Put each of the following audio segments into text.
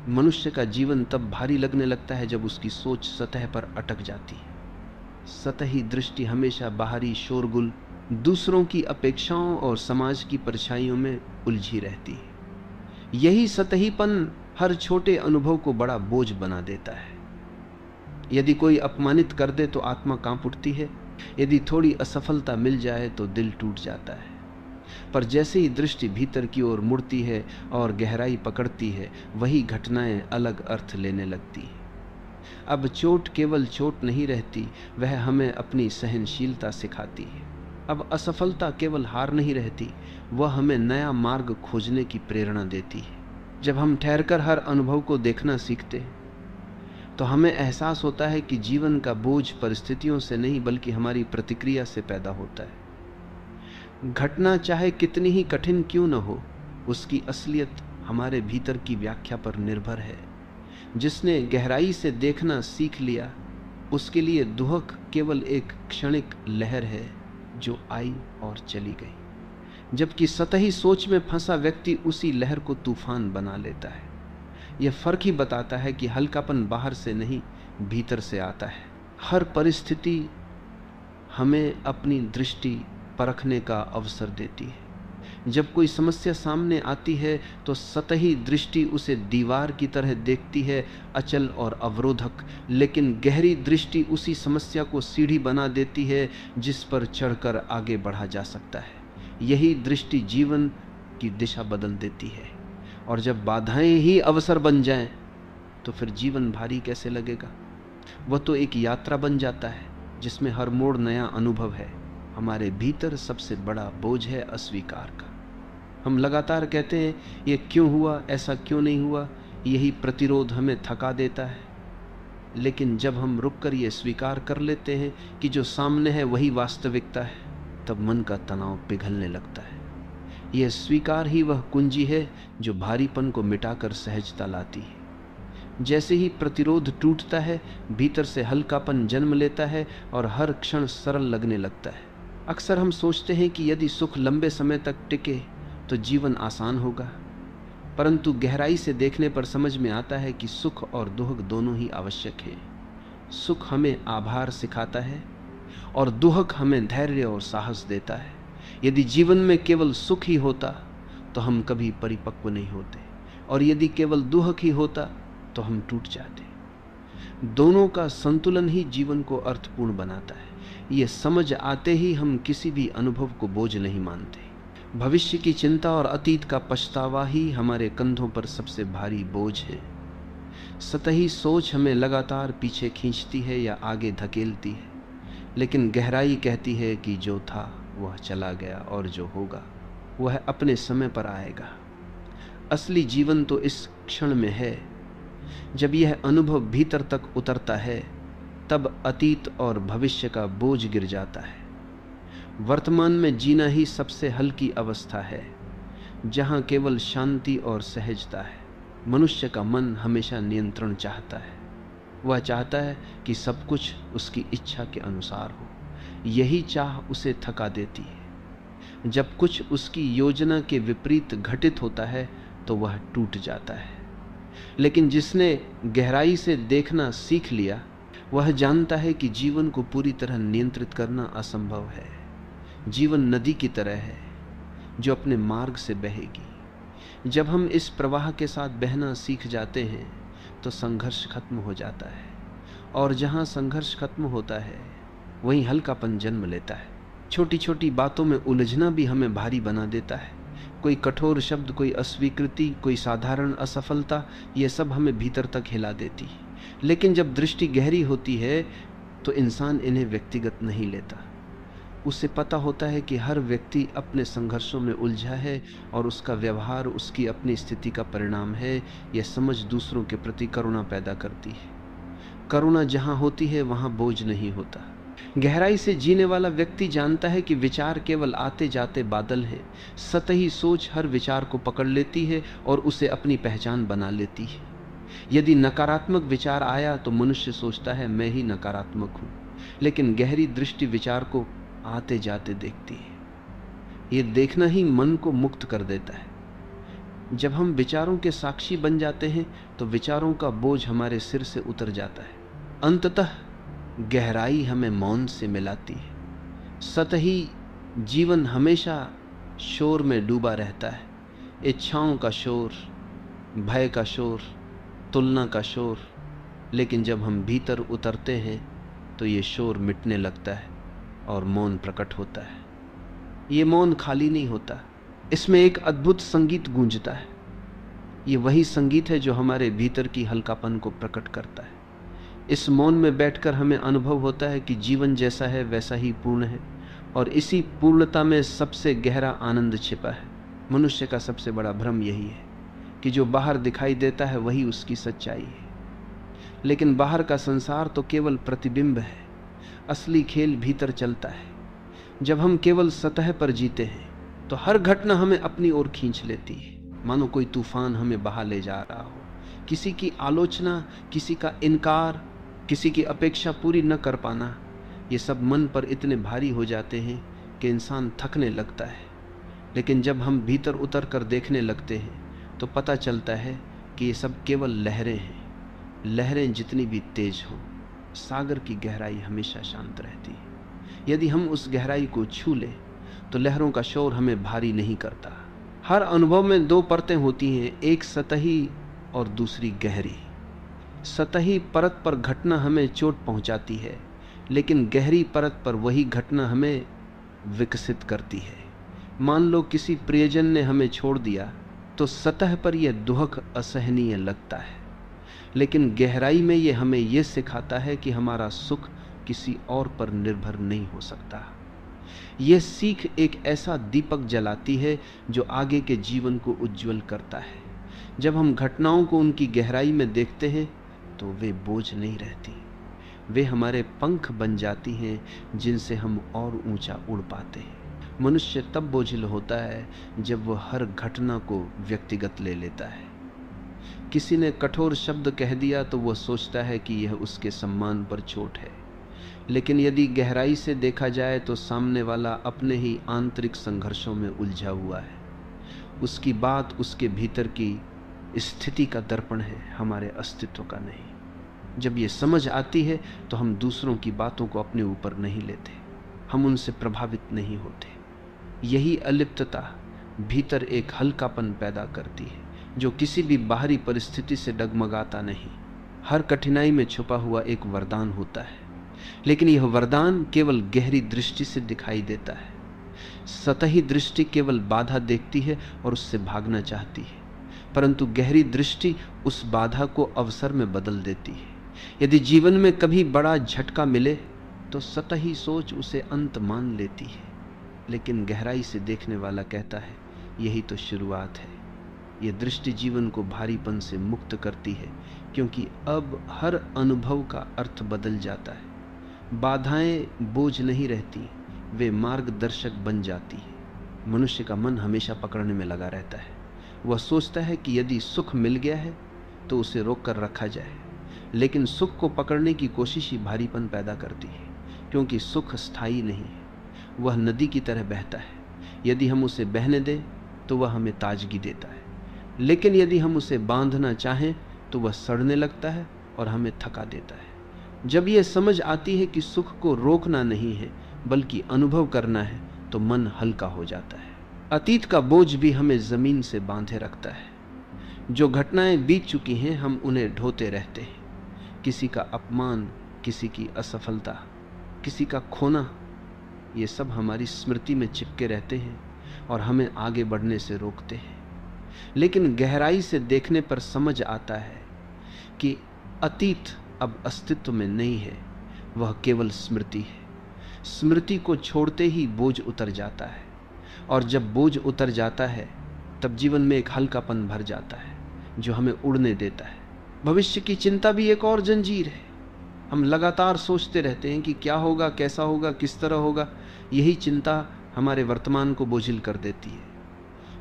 मनुष्य का जीवन तब भारी लगने लगता है जब उसकी सोच सतह पर अटक जाती है। सतही दृष्टि हमेशा बाहरी शोरगुल, दूसरों की अपेक्षाओं और समाज की परछाइयों में उलझी रहती है। यही सतहीपन हर छोटे अनुभव को बड़ा बोझ बना देता है। यदि कोई अपमानित कर दे तो आत्मा कांप उठती है, यदि थोड़ी असफलता मिल जाए तो दिल टूट जाता है। पर जैसे ही दृष्टि भीतर की ओर मुड़ती है और गहराई पकड़ती है, वही घटनाएं अलग अर्थ लेने लगती हैं। अब चोट केवल चोट नहीं रहती, वह हमें अपनी सहनशीलता सिखाती है। अब असफलता केवल हार नहीं रहती, वह हमें नया मार्ग खोजने की प्रेरणा देती है। जब हम ठहरकर हर अनुभव को देखना सीखते हैं तो हमें एहसास होता है कि जीवन का बोझ परिस्थितियों से नहीं बल्कि हमारी प्रतिक्रिया से पैदा होता है। घटना चाहे कितनी ही कठिन क्यों न हो, उसकी असलियत हमारे भीतर की व्याख्या पर निर्भर है। जिसने गहराई से देखना सीख लिया, उसके लिए दुहक केवल एक क्षणिक लहर है जो आई और चली गई, जबकि सतही सोच में फंसा व्यक्ति उसी लहर को तूफान बना लेता है। यह फर्क ही बताता है कि हल्कापन बाहर से नहीं, भीतर से आता है। हर परिस्थिति हमें अपनी दृष्टि परखने का अवसर देती है। जब कोई समस्या सामने आती है तो सतही दृष्टि उसे दीवार की तरह देखती है, अचल और अवरोधक, लेकिन गहरी दृष्टि उसी समस्या को सीढ़ी बना देती है जिस पर चढ़कर आगे बढ़ा जा सकता है। यही दृष्टि जीवन की दिशा बदल देती है। और जब बाधाएं ही अवसर बन जाएं, तो फिर जीवन भारी कैसे लगेगा। वह तो एक यात्रा बन जाता है जिसमें हर मोड़ नया अनुभव है। हमारे भीतर सबसे बड़ा बोझ है अस्वीकार का। हम लगातार कहते हैं ये क्यों हुआ, ऐसा क्यों नहीं हुआ, यही प्रतिरोध हमें थका देता है। लेकिन जब हम रुककर ये स्वीकार कर लेते हैं कि जो सामने है वही वास्तविकता है, तब मन का तनाव पिघलने लगता है। यह स्वीकार ही वह कुंजी है जो भारीपन को मिटाकर सहजता लाती है। जैसे ही प्रतिरोध टूटता है, भीतर से हल्कापन जन्म लेता है और हर क्षण सरल लगने लगता है। अक्सर हम सोचते हैं कि यदि सुख लंबे समय तक टिके तो जीवन आसान होगा, परंतु गहराई से देखने पर समझ में आता है कि सुख और दुख दोनों ही आवश्यक है। सुख हमें आभार सिखाता है और दुख हमें धैर्य और साहस देता है। यदि जीवन में केवल सुख ही होता तो हम कभी परिपक्व नहीं होते, और यदि केवल दुख ही होता तो हम टूट जाते। दोनों का संतुलन ही जीवन को अर्थपूर्ण बनाता है। यह समझ आते ही हम किसी भी अनुभव को बोझ नहीं मानते। भविष्य की चिंता और अतीत का पछतावा ही हमारे कंधों पर सबसे भारी बोझ है। सतही सोच हमें लगातार पीछे खींचती है या आगे धकेलती है, लेकिन गहराई कहती है कि जो था वह चला गया और जो होगा वह अपने समय पर आएगा। असली जीवन तो इस क्षण में है। जब यह अनुभव भीतर तक उतरता है, तब अतीत और भविष्य का बोझ गिर जाता है। वर्तमान में जीना ही सबसे हल्की अवस्था है, जहां केवल शांति और सहजता है। मनुष्य का मन हमेशा नियंत्रण चाहता है। वह चाहता है कि सब कुछ उसकी इच्छा के अनुसार हो। यही चाह उसे थका देती है। जब कुछ उसकी योजना के विपरीत घटित होता है तो वह टूट जाता है। लेकिन जिसने गहराई से देखना सीख लिया, वह जानता है कि जीवन को पूरी तरह नियंत्रित करना असंभव है। जीवन नदी की तरह है जो अपने मार्ग से बहेगी। जब हम इस प्रवाह के साथ बहना सीख जाते हैं तो संघर्ष खत्म हो जाता है, और जहाँ संघर्ष खत्म होता है वहीं हल्कापन जन्म लेता है। छोटी छोटी बातों में उलझना भी हमें भारी बना देता है। कोई कठोर शब्द, कोई अस्वीकृति, कोई साधारण असफलता, ये सब हमें भीतर तक हिला देती है। लेकिन जब दृष्टि गहरी होती है तो इंसान इन्हें व्यक्तिगत नहीं लेता। उसे पता होता है कि हर व्यक्ति अपने संघर्षों में उलझा है और उसका व्यवहार उसकी अपनी स्थिति का परिणाम है। यह समझ दूसरों के प्रति करुणा पैदा करती है। करुणा जहाँ होती है वहाँ बोझ नहीं होता। गहराई से जीने वाला व्यक्ति जानता है कि विचार केवल आते जाते बादल हैं। सतही सोच हर विचार को पकड़ लेती है और उसे अपनी पहचान बना लेती है। यदि नकारात्मक विचार आया तो मनुष्य सोचता है मैं ही नकारात्मक हूँ, लेकिन गहरी दृष्टि विचार को आते जाते देखती है। ये देखना ही मन को मुक्त कर देता है। जब हम विचारों के साक्षी बन जाते हैं तो विचारों का बोझ हमारे सिर से उतर जाता है। अंततः गहराई हमें मौन से मिलाती है। सतही जीवन हमेशा शोर में डूबा रहता है, इच्छाओं का शोर, भय का शोर, तुलना का शोर। लेकिन जब हम भीतर उतरते हैं तो ये शोर मिटने लगता है और मौन प्रकट होता है। ये मौन खाली नहीं होता, इसमें एक अद्भुत संगीत गूंजता है। ये वही संगीत है जो हमारे भीतर की हल्कापन को प्रकट करता है। इस मौन में बैठकर हमें अनुभव होता है कि जीवन जैसा है वैसा ही पूर्ण है, और इसी पूर्णता में सबसे गहरा आनंद छिपा है। मनुष्य का सबसे बड़ा भ्रम यही है कि जो बाहर दिखाई देता है वही उसकी सच्चाई है, लेकिन बाहर का संसार तो केवल प्रतिबिंब है। असली खेल भीतर चलता है। जब हम केवल सतह पर जीते हैं तो हर घटना हमें अपनी ओर खींच लेती है, मानो कोई तूफान हमें बहा ले जा रहा हो। किसी की आलोचना, किसी का इनकार, किसी की अपेक्षा पूरी न कर पाना, ये सब मन पर इतने भारी हो जाते हैं कि इंसान थकने लगता है। लेकिन जब हम भीतर उतर कर देखने लगते हैं तो पता चलता है कि ये सब केवल लहरें हैं। लहरें जितनी भी तेज हों, सागर की गहराई हमेशा शांत रहती है। यदि हम उस गहराई को छू लें तो लहरों का शोर हमें भारी नहीं करता। हर अनुभव में दो परतें होती हैं, एक सतही और दूसरी गहरी। सतही परत पर घटना हमें चोट पहुंचाती है, लेकिन गहरी परत पर वही घटना हमें विकसित करती है। मान लो किसी प्रियजन ने हमें छोड़ दिया तो सतह पर यह दुहक असहनीय लगता है, लेकिन गहराई में यह हमें यह सिखाता है कि हमारा सुख किसी और पर निर्भर नहीं हो सकता। यह सीख एक ऐसा दीपक जलाती है जो आगे के जीवन को उज्जवल करता है। जब हम घटनाओं को उनकी गहराई में देखते हैं तो वे बोझ नहीं रहती, वे हमारे पंख बन जाती हैं जिनसे हम और ऊंचा उड़ पाते हैं। मनुष्य तब बोझिल होता है जब वह हर घटना को व्यक्तिगत ले लेता है। किसी ने कठोर शब्द कह दिया तो वह सोचता है कि यह उसके सम्मान पर चोट है, लेकिन यदि गहराई से देखा जाए तो सामने वाला अपने ही आंतरिक संघर्षों में उलझा हुआ है। उसकी बात उसके भीतर की स्थिति का दर्पण है, हमारे अस्तित्व का नहीं। जब ये समझ आती है तो हम दूसरों की बातों को अपने ऊपर नहीं लेते, हम उनसे प्रभावित नहीं होते। यही अलिप्तता भीतर एक हल्कापन पैदा करती है जो किसी भी बाहरी परिस्थिति से डगमगाता नहीं। हर कठिनाई में छुपा हुआ एक वरदान होता है, लेकिन यह वरदान केवल गहरी दृष्टि से दिखाई देता है। सतही दृष्टि केवल बाधा देखती है और उससे भागना चाहती है, परंतु गहरी दृष्टि उस बाधा को अवसर में बदल देती है। यदि जीवन में कभी बड़ा झटका मिले तो सतही सोच उसे अंत मान लेती है, लेकिन गहराई से देखने वाला कहता है यही तो शुरुआत है। यह दृष्टि जीवन को भारीपन से मुक्त करती है, क्योंकि अब हर अनुभव का अर्थ बदल जाता है। बाधाएं बोझ नहीं रहती, वे मार्गदर्शक बन जाती है। मनुष्य का मन हमेशा पकड़ने में लगा रहता है। वह सोचता है कि यदि सुख मिल गया है तो उसे रोक कर रखा जाए, लेकिन सुख को पकड़ने की कोशिश ही भारीपन पैदा करती है, क्योंकि सुख स्थायी नहीं है। वह नदी की तरह बहता है, यदि हम उसे बहने दें तो वह हमें ताजगी देता है, लेकिन यदि हम उसे बांधना चाहें तो वह सड़ने लगता है और हमें थका देता है। जब यह समझ आती है कि सुख को रोकना नहीं है बल्कि अनुभव करना है तो मन हल्का हो जाता है। अतीत का बोझ भी हमें जमीन से बांधे रखता है। जो घटनाएं बीत चुकी हैं हम उन्हें ढोते रहते हैं। किसी का अपमान, किसी की असफलता, किसी का खोना, ये सब हमारी स्मृति में चिपके रहते हैं और हमें आगे बढ़ने से रोकते हैं। लेकिन गहराई से देखने पर समझ आता है कि अतीत अब अस्तित्व में नहीं है, वह केवल स्मृति है। स्मृति को छोड़ते ही बोझ उतर जाता है, और जब बोझ उतर जाता है तब जीवन में एक हल्कापन भर जाता है जो हमें उड़ने देता है। भविष्य की चिंता भी एक और जंजीर है। हम लगातार सोचते रहते हैं कि क्या होगा, कैसा होगा, किस तरह होगा। यही चिंता हमारे वर्तमान को बोझिल कर देती है।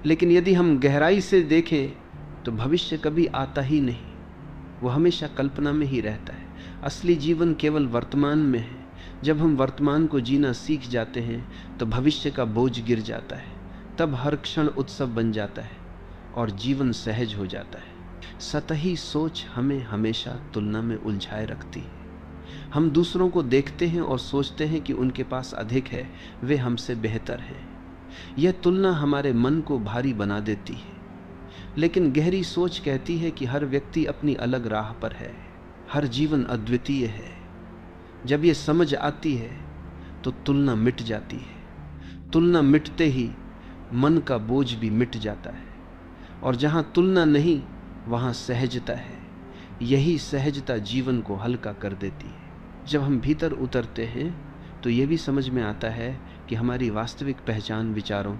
लेकिन यदि हम गहराई से देखें तो भविष्य कभी आता ही नहीं, वह हमेशा कल्पना में ही रहता है। असली जीवन केवल वर्तमान में है। जब हम वर्तमान को जीना सीख जाते हैं तो भविष्य का बोझ गिर जाता है, तब हर क्षण उत्सव बन जाता है। और जीवन सहज हो जाता है। सतही सोच हमें हमेशा तुलना में उलझाए रखती है। हम दूसरों को देखते हैं और सोचते हैं कि उनके पास अधिक है, वे हमसे बेहतर हैं। यह तुलना हमारे मन को भारी बना देती है। लेकिन गहरी सोच कहती है कि हर व्यक्ति अपनी अलग राह पर है, हर जीवन अद्वितीय है। जब यह समझ आती है तो तुलना मिट जाती है। तुलना मिटते ही मन का बोझ भी मिट जाता है, और जहां तुलना नहीं वहां सहजता है। यही सहजता जीवन को हल्का कर देती है। जब हम भीतर उतरते हैं तो यह भी समझ में आता है कि हमारी वास्तविक पहचान विचारों,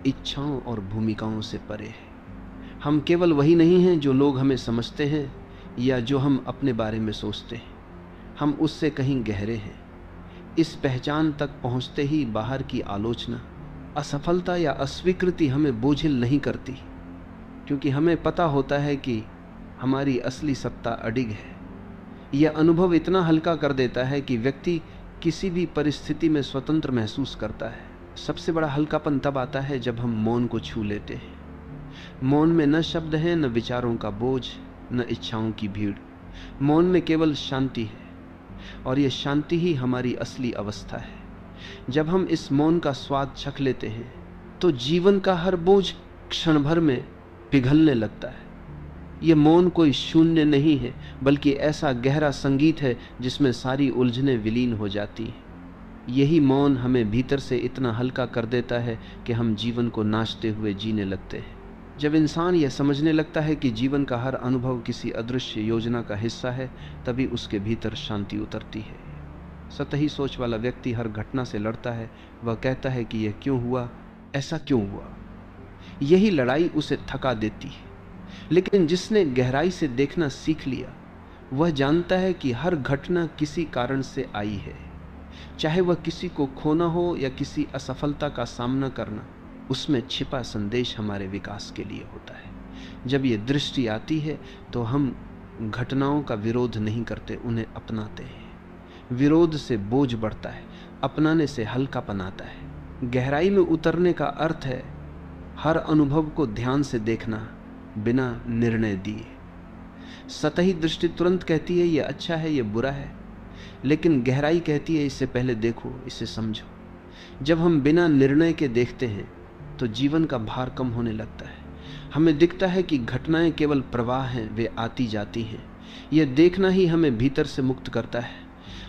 इच्छाओं और भूमिकाओं से परे है। हम केवल वही नहीं हैं जो लोग हमें समझते हैं या जो हम अपने बारे में सोचते हैं। हम उससे कहीं गहरे हैं। इस पहचान तक पहुंचते ही बाहर की आलोचना, असफलता या अस्वीकृति हमें बोझिल नहीं करती, क्योंकि हमें पता होता है कि हमारी असली सत्ता अडिग है। यह अनुभव इतना हल्का कर देता है कि व्यक्ति किसी भी परिस्थिति में स्वतंत्र महसूस करता है। सबसे बड़ा हल्कापन तब आता है जब हम मौन को छू लेते हैं। मौन में न शब्द हैं, न विचारों का बोझ, न इच्छाओं की भीड़। मौन में केवल शांति है, और यह शांति ही हमारी असली अवस्था है। जब हम इस मौन का स्वाद चख लेते हैं तो जीवन का हर बोझ क्षण भर में पिघलने लगता है। यह मौन कोई शून्य नहीं है, बल्कि ऐसा गहरा संगीत है जिसमें सारी उलझनें विलीन हो जाती हैं। यही मौन हमें भीतर से इतना हल्का कर देता है कि हम जीवन को नाचते हुए जीने लगते हैं। जब इंसान यह समझने लगता है कि जीवन का हर अनुभव किसी अदृश्य योजना का हिस्सा है, तभी उसके भीतर शांति उतरती है। सतही सोच वाला व्यक्ति हर घटना से लड़ता है। वह कहता है कि यह क्यों हुआ, ऐसा क्यों हुआ। यही लड़ाई उसे थका देती है। लेकिन जिसने गहराई से देखना सीख लिया, वह जानता है कि हर घटना किसी कारण से आई है। चाहे वह किसी को खोना हो या किसी असफलता का सामना करना, उसमें छिपा संदेश हमारे विकास के लिए होता है। जब ये दृष्टि आती है तो हम घटनाओं का विरोध नहीं करते, उन्हें अपनाते हैं। विरोध से बोझ बढ़ता है, अपनाने से हल्कापन आता है। गहराई में उतरने का अर्थ है हर अनुभव को ध्यान से देखना, बिना निर्णय दिए। सतही दृष्टि तुरंत कहती है यह अच्छा है, यह बुरा है, लेकिन गहराई कहती है इससे पहले देखो, इसे समझो। जब हम बिना निर्णय के देखते हैं तो जीवन का भार कम होने लगता है। हमें दिखता है कि घटनाएं केवल प्रवाह हैं, वे आती जाती हैं। यह देखना ही हमें भीतर से मुक्त करता है,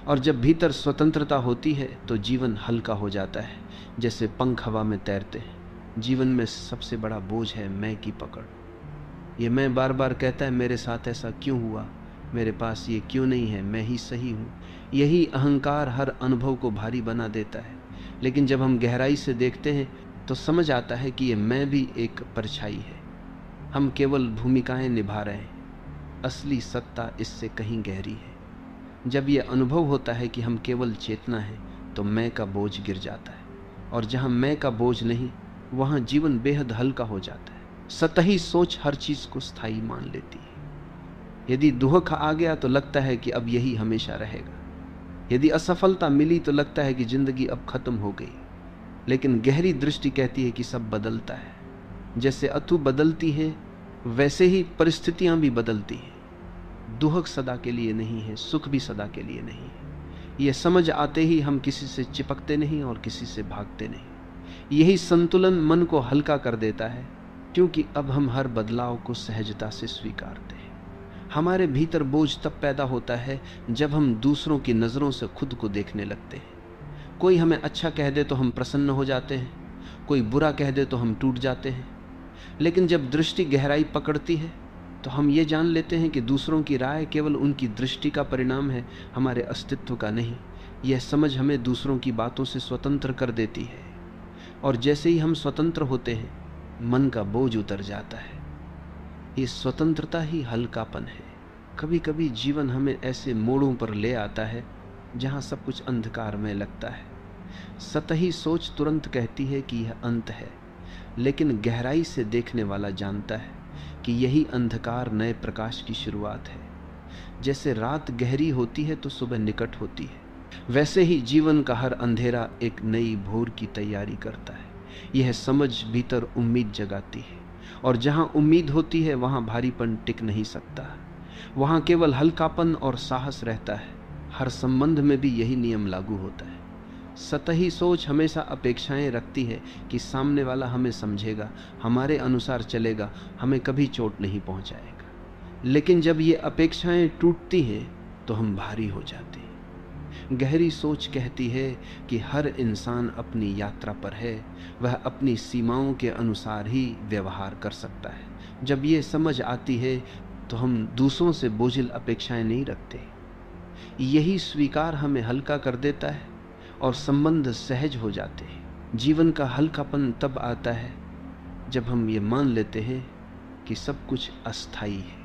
और जब भीतर स्वतंत्रता होती है तो जीवन हल्का हो जाता है, जैसे पंख हवा में तैरते हैं। जीवन में सबसे बड़ा बोझ है मैं की पकड़। ये मैं बार बार कहता है मेरे साथ ऐसा क्यों हुआ, मेरे पास ये क्यों नहीं है, मैं ही सही हूँ। यही अहंकार हर अनुभव को भारी बना देता है। लेकिन जब हम गहराई से देखते हैं तो समझ आता है कि ये मैं भी एक परछाई है। हम केवल भूमिकाएं निभा रहे हैं, असली सत्ता इससे कहीं गहरी है। जब ये अनुभव होता है कि हम केवल चेतना है तो मैं का बोझ गिर जाता है, और जहाँ मैं का बोझ नहीं वहाँ जीवन बेहद हल्का हो जाता है। सतही सोच हर चीज को स्थायी मान लेती है। यदि दुख आ गया तो लगता है कि अब यही हमेशा रहेगा। यदि असफलता मिली तो लगता है कि जिंदगी अब खत्म हो गई। लेकिन गहरी दृष्टि कहती है कि सब बदलता है। जैसे अतु बदलती है वैसे ही परिस्थितियां भी बदलती हैं। दुख सदा के लिए नहीं है, सुख भी सदा के लिए नहीं है। यह समझ आते ही हम किसी से चिपकते नहीं और किसी से भागते नहीं। यही संतुलन मन को हल्का कर देता है, क्योंकि अब हम हर बदलाव को सहजता से स्वीकारते हैं। हमारे भीतर बोझ तब पैदा होता है जब हम दूसरों की नज़रों से खुद को देखने लगते हैं। कोई हमें अच्छा कह दे तो हम प्रसन्न हो जाते हैं, कोई बुरा कह दे तो हम टूट जाते हैं। लेकिन जब दृष्टि गहराई पकड़ती है तो हम ये जान लेते हैं कि दूसरों की राय केवल उनकी दृष्टि का परिणाम है, हमारे अस्तित्व का नहीं। यह समझ हमें दूसरों की बातों से स्वतंत्र कर देती है, और जैसे ही हम स्वतंत्र होते हैं मन का बोझ उतर जाता है। ये स्वतंत्रता ही हल्कापन है। कभी कभी जीवन हमें ऐसे मोड़ों पर ले आता है जहाँ सब कुछ अंधकार में लगता है। सतही सोच तुरंत कहती है कि यह अंत है, लेकिन गहराई से देखने वाला जानता है कि यही अंधकार नए प्रकाश की शुरुआत है। जैसे रात गहरी होती है तो सुबह निकट होती है, वैसे ही जीवन का हर अंधेरा एक नई भोर की तैयारी करता है। यह समझ भीतर उम्मीद जगाती है। और जहां उम्मीद होती है वहां भारीपन टिक नहीं सकता, वहां केवल हल्कापन और साहस रहता है। हर संबंध में भी यही नियम लागू होता है। सतही सोच हमेशा अपेक्षाएं रखती है कि सामने वाला हमें समझेगा, हमारे अनुसार चलेगा, हमें कभी चोट नहीं पहुंचाएगा। लेकिन जब ये अपेक्षाएं टूटती हैं तो हम भारी हो जाते हैं। गहरी सोच कहती है कि हर इंसान अपनी यात्रा पर है, वह अपनी सीमाओं के अनुसार ही व्यवहार कर सकता है। जब ये समझ आती है तो हम दूसरों से बोझिल अपेक्षाएं नहीं रखते। यही स्वीकार हमें हल्का कर देता है और संबंध सहज हो जाते हैं। जीवन का हल्कापन तब आता है जब हम ये मान लेते हैं कि सब कुछ अस्थाई है,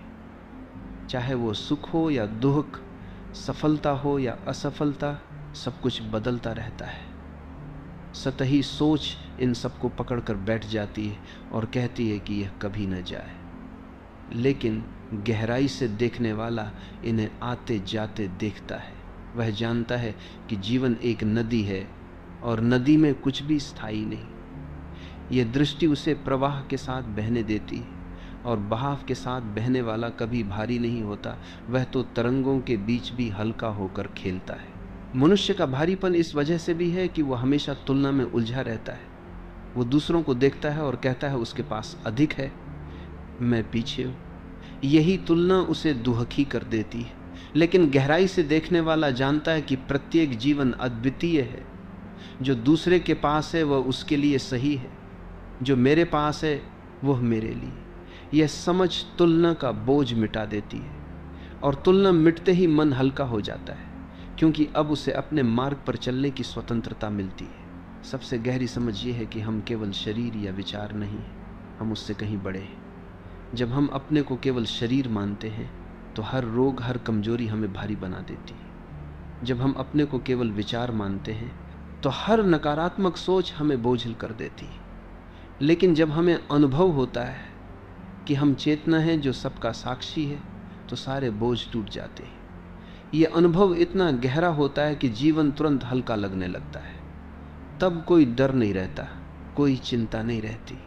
चाहे वो सुख हो या दुख, सफलता हो या असफलता, सब कुछ बदलता रहता है। सतही सोच इन सबको पकड़कर बैठ जाती है और कहती है कि यह कभी न जाए। लेकिन गहराई से देखने वाला इन्हें आते जाते देखता है। वह जानता है कि जीवन एक नदी है और नदी में कुछ भी स्थायी नहीं। यह दृष्टि उसे प्रवाह के साथ बहने देती है और बहाव के साथ बहने वाला कभी भारी नहीं होता, वह तो तरंगों के बीच भी हल्का होकर खेलता है। मनुष्य का भारीपन इस वजह से भी है कि वह हमेशा तुलना में उलझा रहता है। वो दूसरों को देखता है और कहता है उसके पास अधिक है, मैं पीछे हूँ। यही तुलना उसे दुखी कर देती है। लेकिन गहराई से देखने वाला जानता है कि प्रत्येक जीवन अद्वितीय है। जो दूसरे के पास है वह उसके लिए सही है, जो मेरे पास है वह मेरे लिए। यह समझ तुलना का बोझ मिटा देती है और तुलना मिटते ही मन हल्का हो जाता है, क्योंकि अब उसे अपने मार्ग पर चलने की स्वतंत्रता मिलती है। सबसे गहरी समझ यह है कि हम केवल शरीर या विचार नहीं, हम उससे कहीं बड़े हैं। जब हम अपने को केवल शरीर मानते हैं तो हर रोग, हर कमजोरी हमें भारी बना देती है। जब हम अपने को केवल विचार मानते हैं तो हर नकारात्मक सोच हमें बोझिल कर देती है। लेकिन जब हमें अनुभव होता है कि हम चेतना है जो सबका साक्षी है, तो सारे बोझ टूट जाते हैं। यह अनुभव इतना गहरा होता है कि जीवन तुरंत हल्का लगने लगता है। तब कोई डर नहीं रहता, कोई चिंता नहीं रहती,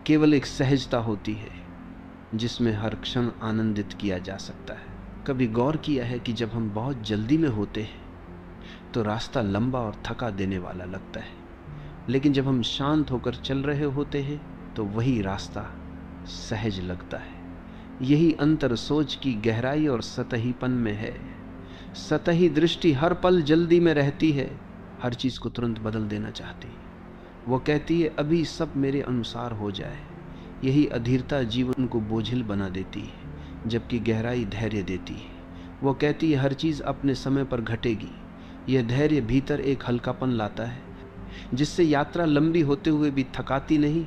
केवल एक सहजता होती है जिसमें हर क्षण आनंदित किया जा सकता है। कभी गौर किया है कि जब हम बहुत जल्दी में होते हैं तो रास्ता लंबा और थका देने वाला लगता है, लेकिन जब हम शांत होकर चल रहे होते हैं तो वही रास्ता सहज लगता है। यही अंतर सोच की गहराई और सतहीपन में है। सतही दृष्टि हर पल जल्दी में रहती है, हर चीज को तुरंत बदल देना चाहती है। वो कहती है अभी सब मेरे अनुसार हो जाए। यही अधीरता जीवन को बोझिल बना देती है, जबकि गहराई धैर्य देती है। वो कहती है हर चीज अपने समय पर घटेगी। यह धैर्य भीतर एक हल्कापन लाता है, जिससे यात्रा लंबी होते हुए भी थकाती नहीं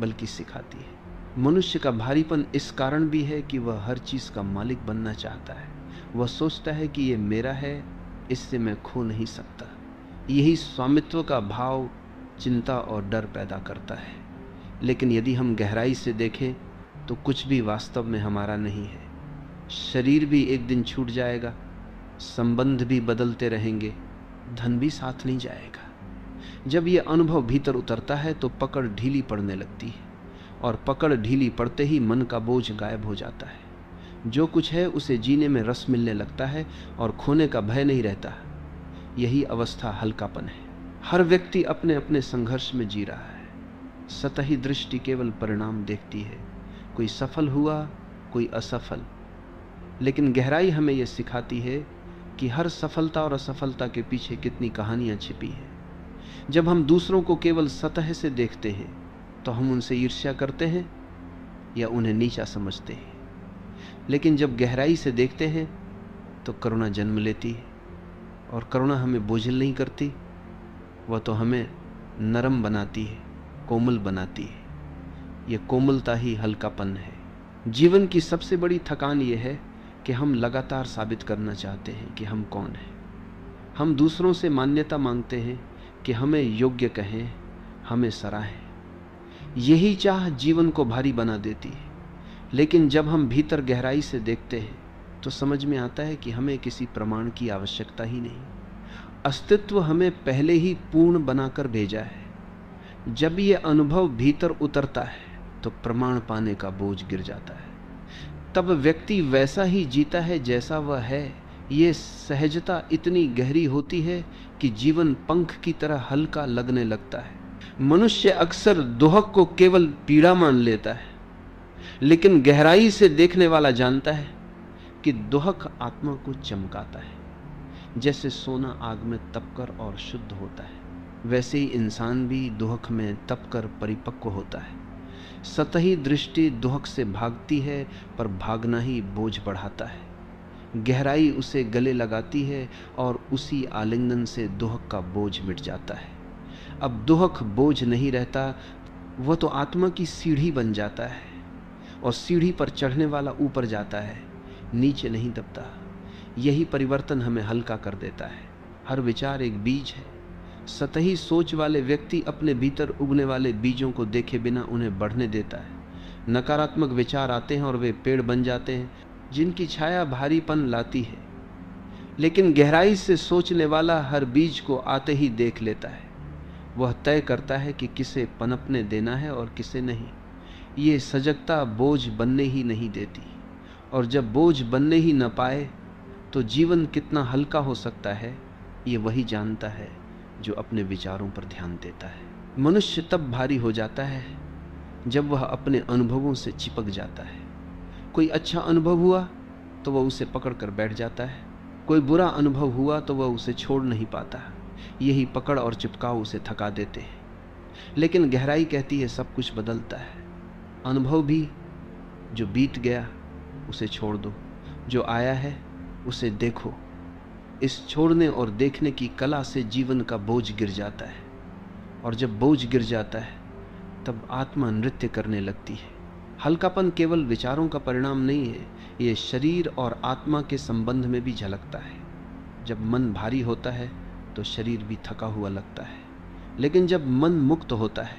बल्कि सिखाती है। मनुष्य का भारीपन इस कारण भी है कि वह हर चीज का मालिक बनना चाहता है। वह सोचता है कि यह मेरा है, इससे मैं खो नहीं सकता। यही स्वामित्व का भाव चिंता और डर पैदा करता है। लेकिन यदि हम गहराई से देखें तो कुछ भी वास्तव में हमारा नहीं है। शरीर भी एक दिन छूट जाएगा, संबंध भी बदलते रहेंगे, धन भी साथ नहीं जाएगा। जब यह अनुभव भीतर उतरता है तो पकड़ ढीली पड़ने लगती है, और पकड़ ढीली पड़ते ही मन का बोझ गायब हो जाता है। जो कुछ है उसे जीने में रस मिलने लगता है और खोने का भय नहीं रहता। यही अवस्था हल्कापन है। हर व्यक्ति अपने अपने संघर्ष में जी रहा है। सतही दृष्टि केवल परिणाम देखती है, कोई सफल हुआ, कोई असफल। लेकिन गहराई हमें यह सिखाती है कि हर सफलता और असफलता के पीछे कितनी कहानियां छिपी हैं। जब हम दूसरों को केवल सतह से देखते हैं तो हम उनसे ईर्ष्या करते हैं या उन्हें नीचा समझते हैं। लेकिन जब गहराई से देखते हैं तो करुणा जन्म लेती है, और करुणा हमें बोझिल नहीं करती, वह तो हमें नरम बनाती है, कोमल बनाती है। यह कोमलता ही हल्कापन है। जीवन की सबसे बड़ी थकान यह है कि हम लगातार साबित करना चाहते हैं कि हम कौन हैं। हम दूसरों से मान्यता मांगते हैं कि हमें योग्य कहें, हमें सराहें। यही चाह जीवन को भारी बना देती है। लेकिन जब हम भीतर गहराई से देखते हैं तो समझ में आता है कि हमें किसी प्रमाण की आवश्यकता ही नहीं। अस्तित्व हमें पहले ही पूर्ण बनाकर भेजा है। जब यह अनुभव भीतर उतरता है तो प्रमाण पाने का बोझ गिर जाता है। तब व्यक्ति वैसा ही जीता है जैसा वह है। ये सहजता इतनी गहरी होती है कि जीवन पंख की तरह हल्का लगने लगता है। मनुष्य अक्सर दुहक को केवल पीड़ा मान लेता है, लेकिन गहराई से देखने वाला जानता है कि दुहक आत्मा को चमकाता है। जैसे सोना आग में तपकर और शुद्ध होता है, वैसे ही इंसान भी दुहक में तपकर परिपक्व होता है। सतही दृष्टि दुहक से भागती है, पर भागना ही बोझ बढ़ाता है। गहराई उसे गले लगाती है और उसी आलिंगन से दुहक का बोझ मिट जाता है। अब दुहक बोझ नहीं रहता, वह तो आत्मा की सीढ़ी बन जाता है, और सीढ़ी पर चढ़ने वाला ऊपर जाता है, नीचे नहीं दबता। यही परिवर्तन हमें हल्का कर देता है। हर विचार एक बीज है। सतही सोच वाले व्यक्ति अपने भीतर उगने वाले बीजों को देखे बिना उन्हें बढ़ने देता है। नकारात्मक विचार आते हैं और वे पेड़ बन जाते हैं, जिनकी छाया भारीपन लाती है। लेकिन गहराई से सोचने वाला हर बीज को आते ही देख लेता है। वह तय करता है कि किसे पनपने देना है और किसे नहीं। ये सजगता बोझ बनने ही नहीं देती, और जब बोझ बनने ही न पाए तो जीवन कितना हल्का हो सकता है, ये वही जानता है जो अपने विचारों पर ध्यान देता है। मनुष्य तब भारी हो जाता है जब वह अपने अनुभवों से चिपक जाता है। कोई अच्छा अनुभव हुआ तो वह उसे पकड़ कर बैठ जाता है, कोई बुरा अनुभव हुआ तो वह उसे छोड़ नहीं पाता। यही पकड़ और चिपकाव उसे थका देते हैं। लेकिन गहराई कहती है सब कुछ बदलता है। अनुभव भी, जो बीत गया उसे छोड़ दो, जो आया है उसे देखो। इस छोड़ने और देखने की कला से जीवन का बोझ गिर जाता है, और जब बोझ गिर जाता है तब आत्मा नृत्य करने लगती है। हल्कापन केवल विचारों का परिणाम नहीं है, ये शरीर और आत्मा के संबंध में भी झलकता है। जब मन भारी होता है तो शरीर भी थका हुआ लगता है, लेकिन जब मन मुक्त होता है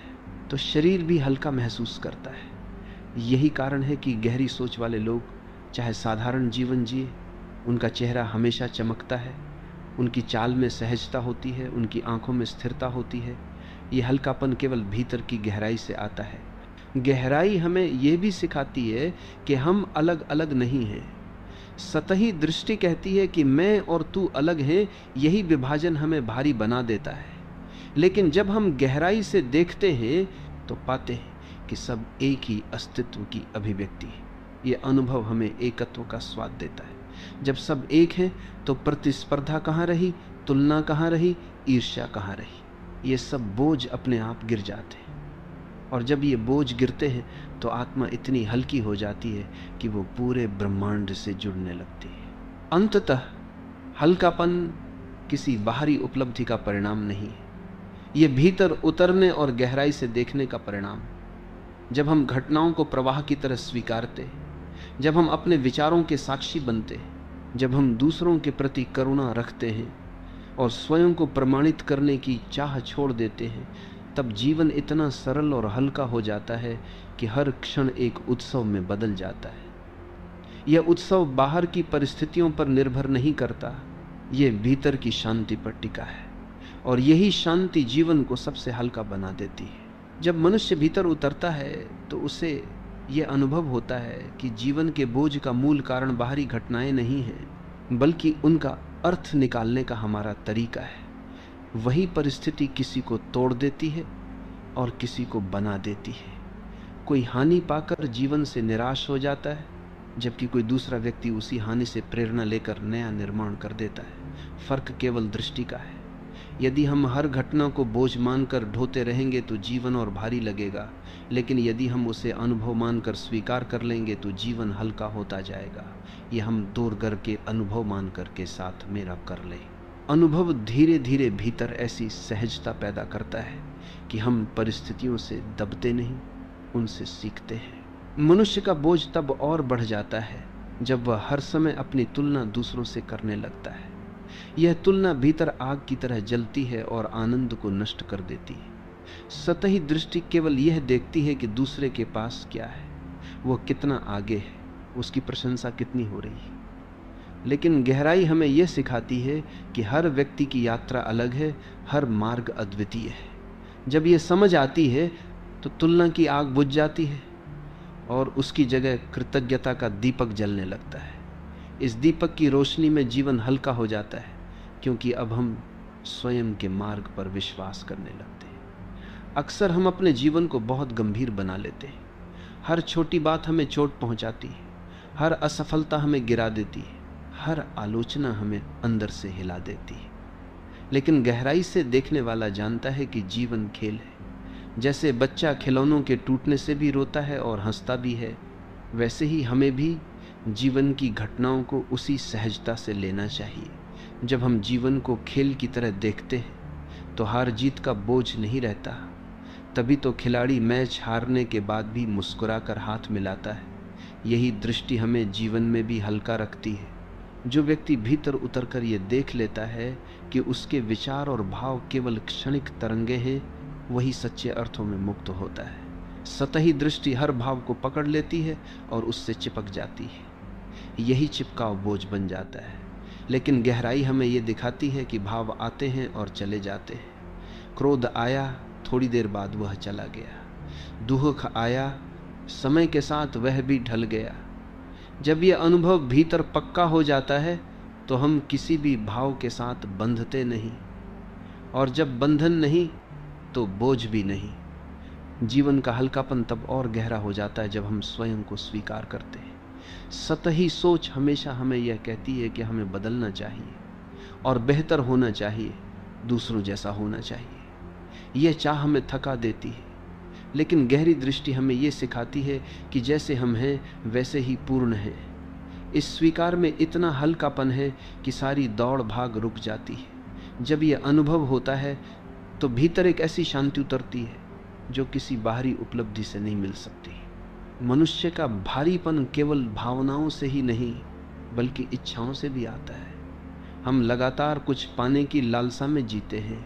तो शरीर भी हल्का महसूस करता है। यही कारण है कि गहरी सोच वाले लोग चाहे साधारण जीवन जिए, उनका चेहरा हमेशा चमकता है, उनकी चाल में सहजता होती है, उनकी आंखों में स्थिरता होती है। ये हल्कापन केवल भीतर की गहराई से आता है। गहराई हमें यह भी सिखाती है कि हम अलग अलग नहीं हैं। सतही दृष्टि कहती है कि मैं और तू अलग हैं, यही विभाजन हमें भारी बना देता है। लेकिन जब हम गहराई से देखते हैं तो पाते हैं कि सब एक ही अस्तित्व की अभिव्यक्ति है। ये अनुभव हमें एकत्व का स्वाद देता है। जब सब एक हैं तो प्रतिस्पर्धा कहाँ रही, तुलना कहाँ रही, ईर्ष्या कहाँ रही। ये सब बोझ अपने आप गिर जाते हैं, और जब ये बोझ गिरते हैं तो आत्मा इतनी हल्की हो जाती है कि वो पूरे ब्रह्मांड से जुड़ने लगती है। अंततः हल्कापन किसी बाहरी उपलब्धि का परिणाम नहीं है, ये भीतर उतरने और गहराई से देखने का परिणाम। जब हम घटनाओं को प्रवाह की तरह स्वीकारते, जब हम अपने विचारों के साक्षी बनते, जब हम दूसरों के प्रति करुणा रखते हैं और स्वयं को प्रमाणित करने की चाह छोड़ देते हैं, तब जीवन इतना सरल और हल्का हो जाता है कि हर क्षण एक उत्सव में बदल जाता है। यह उत्सव बाहर की परिस्थितियों पर निर्भर नहीं करता, यह भीतर की शांति पर टिका है, और यही शांति जीवन को सबसे हल्का बना देती है। जब मनुष्य भीतर उतरता है तो उसे यह अनुभव होता है कि जीवन के बोझ का मूल कारण बाहरी घटनाएं नहीं हैं, बल्कि उनका अर्थ निकालने का हमारा तरीका है। वही परिस्थिति किसी को तोड़ देती है और किसी को बना देती है। कोई हानि पाकर जीवन से निराश हो जाता है, जबकि कोई दूसरा व्यक्ति उसी हानि से प्रेरणा लेकर नया निर्माण कर देता है। फर्क केवल दृष्टि का है। यदि हम हर घटना को बोझ मानकर ढोते रहेंगे तो जीवन और भारी लगेगा, लेकिन यदि हम उसे अनुभव मानकर स्वीकार कर लेंगे तो जीवन हल्का होता जाएगा। ये हम दूरगर के अनुभव मानकर के साथ मेरा कर लें। अनुभव धीरे धीरे भीतर ऐसी सहजता पैदा करता है कि हम परिस्थितियों से दबते नहीं, उनसे सीखते हैं। मनुष्य का बोझ तब और बढ़ जाता है जब वह हर समय अपनी तुलना दूसरों से करने लगता है। यह तुलना भीतर आग की तरह जलती है और आनंद को नष्ट कर देती है। सतही दृष्टि केवल यह देखती है कि दूसरे के पास क्या है, वह कितना आगे है, उसकी प्रशंसा कितनी हो रही है। लेकिन गहराई हमें यह सिखाती है कि हर व्यक्ति की यात्रा अलग है, हर मार्ग अद्वितीय है। जब यह समझ आती है तो तुलना की आग बुझ जाती है और उसकी जगह कृतज्ञता का दीपक जलने लगता है। इस दीपक की रोशनी में जीवन हल्का हो जाता है, क्योंकि अब हम स्वयं के मार्ग पर विश्वास करने लगते हैं। अक्सर हम अपने जीवन को बहुत गंभीर बना लेते हैं। हर छोटी बात हमें चोट पहुंचाती है, हर असफलता हमें गिरा देती है, हर आलोचना हमें अंदर से हिला देती है। लेकिन गहराई से देखने वाला जानता है कि जीवन खेल है। जैसे बच्चा खिलौनों के टूटने से भी रोता है और हंसता भी है, वैसे ही हमें भी जीवन की घटनाओं को उसी सहजता से लेना चाहिए। जब हम जीवन को खेल की तरह देखते हैं तो हार जीत का बोझ नहीं रहता। तभी तो खिलाड़ी मैच हारने के बाद भी मुस्कुराकर हाथ मिलाता है। यही दृष्टि हमें जीवन में भी हल्का रखती है। जो व्यक्ति भीतर उतरकर ये देख लेता है कि उसके विचार और भाव केवल क्षणिक तरंगे हैं, वही सच्चे अर्थों में मुक्त होता है। सतही दृष्टि हर भाव को पकड़ लेती है और उससे चिपक जाती है। यही चिपकाव बोझ बन जाता है। लेकिन गहराई हमें ये दिखाती है कि भाव आते हैं और चले जाते हैं। क्रोध आया, थोड़ी देर बाद वह चला गया। दुख आया, समय के साथ वह भी ढल गया। जब यह अनुभव भीतर पक्का हो जाता है तो हम किसी भी भाव के साथ बंधते नहीं, और जब बंधन नहीं तो बोझ भी नहीं। जीवन का हल्कापन तब और गहरा हो जाता है जब हम स्वयं को स्वीकार करते हैं। सतही सोच हमेशा हमें यह कहती है कि हमें बदलना चाहिए और बेहतर होना चाहिए, दूसरों जैसा होना चाहिए। यह चाह हमें थका देती है, लेकिन गहरी दृष्टि हमें यह सिखाती है कि जैसे हम हैं वैसे ही पूर्ण हैं। इस स्वीकार में इतना हल्कापन है कि सारी दौड़ भाग रुक जाती है। जब यह अनुभव होता है तो भीतर एक ऐसी शांति उतरती है जो किसी बाहरी उपलब्धि से नहीं मिल सकती। मनुष्य का भारीपन केवल भावनाओं से ही नहीं बल्कि इच्छाओं से भी आता है। हम लगातार कुछ पाने की लालसा में जीते हैं।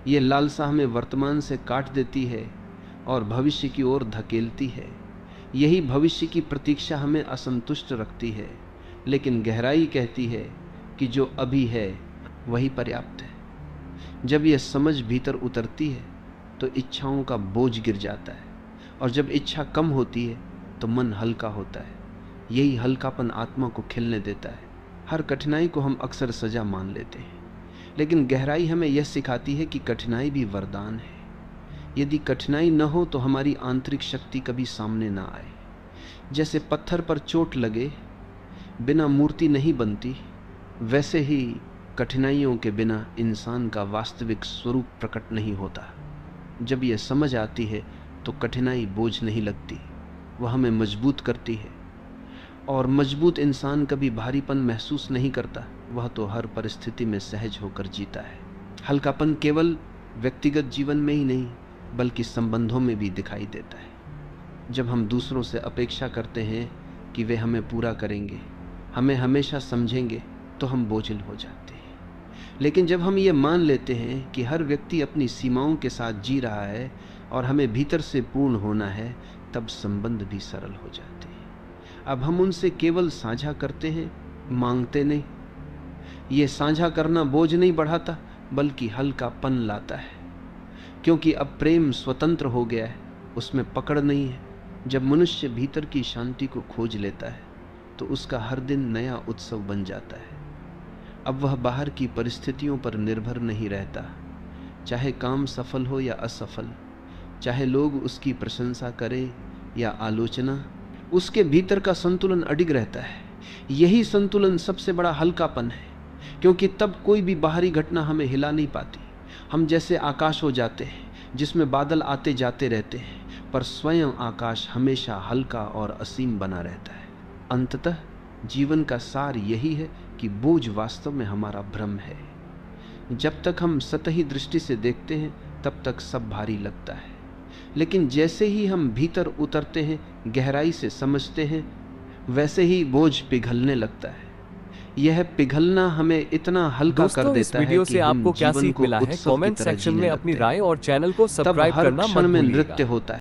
ये लालसा हमें वर्तमान से काट देती है और भविष्य की ओर धकेलती है। यही भविष्य की प्रतीक्षा हमें असंतुष्ट रखती है। लेकिन गहराई कहती है कि जो अभी है वही पर्याप्त है। जब यह समझ भीतर उतरती है तो इच्छाओं का बोझ गिर जाता है, और जब इच्छा कम होती है तो मन हल्का होता है। यही हल्कापन आत्मा को खिलने देता है। हर कठिनाई को हम अक्सर सजा मान लेते हैं, लेकिन गहराई हमें यह सिखाती है कि कठिनाई भी वरदान है। यदि कठिनाई न हो तो हमारी आंतरिक शक्ति कभी सामने ना आए। जैसे पत्थर पर चोट लगे बिना मूर्ति नहीं बनती, वैसे ही कठिनाइयों के बिना इंसान का वास्तविक स्वरूप प्रकट नहीं होता। जब यह समझ आती है तो कठिनाई बोझ नहीं लगती, वह हमें मजबूत करती है। और मजबूत इंसान कभी भारीपन महसूस नहीं करता, वह तो हर परिस्थिति में सहज होकर जीता है। हल्कापन केवल व्यक्तिगत जीवन में ही नहीं बल्कि संबंधों में भी दिखाई देता है। जब हम दूसरों से अपेक्षा करते हैं कि वे हमें पूरा करेंगे, हमें हमेशा समझेंगे, तो हम बोझिल हो जाते हैं। लेकिन जब हम ये मान लेते हैं कि हर व्यक्ति अपनी सीमाओं के साथ जी रहा है और हमें भीतर से पूर्ण होना है, तब संबंध भी सरल हो जाते हैं। अब हम उनसे केवल साझा करते हैं, मांगते नहीं। ये साझा करना बोझ नहीं बढ़ाता बल्कि हल्कापन लाता है, क्योंकि अब प्रेम स्वतंत्र हो गया है, उसमें पकड़ नहीं है। जब मनुष्य भीतर की शांति को खोज लेता है तो उसका हर दिन नया उत्सव बन जाता है। अब वह बाहर की परिस्थितियों पर निर्भर नहीं रहता, चाहे काम सफल हो या असफल, चाहे लोग उसकी प्रशंसा करें या आलोचना, उसके भीतर का संतुलन अडिग रहता है। यही संतुलन सबसे बड़ा हल्कापन है, क्योंकि तब कोई भी बाहरी घटना हमें हिला नहीं पाती। हम जैसे आकाश हो जाते हैं जिसमें बादल आते जाते रहते हैं, पर स्वयं आकाश हमेशा हल्का और असीम बना रहता है। अंततः जीवन का सार यही है कि बोझ वास्तव में हमारा भ्रम है। जब तक हम सतही दृष्टि से देखते हैं तब तक सब भारी लगता है, लेकिन जैसे ही हम भीतर उतरते हैं, गहराई से समझते हैं, वैसे ही बोझ पिघलने लगता है। यह पिघलना हमें इतना हल्का कर देता है वीडियो कि से हम आपको क्या जीवन सीख को मिला है उत्सव की कमेंट तरह सेक्शन जीने में लगते अपनी हैं। राय और चैनल को तब सब्सक्राइब हर करना क्षण मत में भूलिएगा। नृत्य होता है।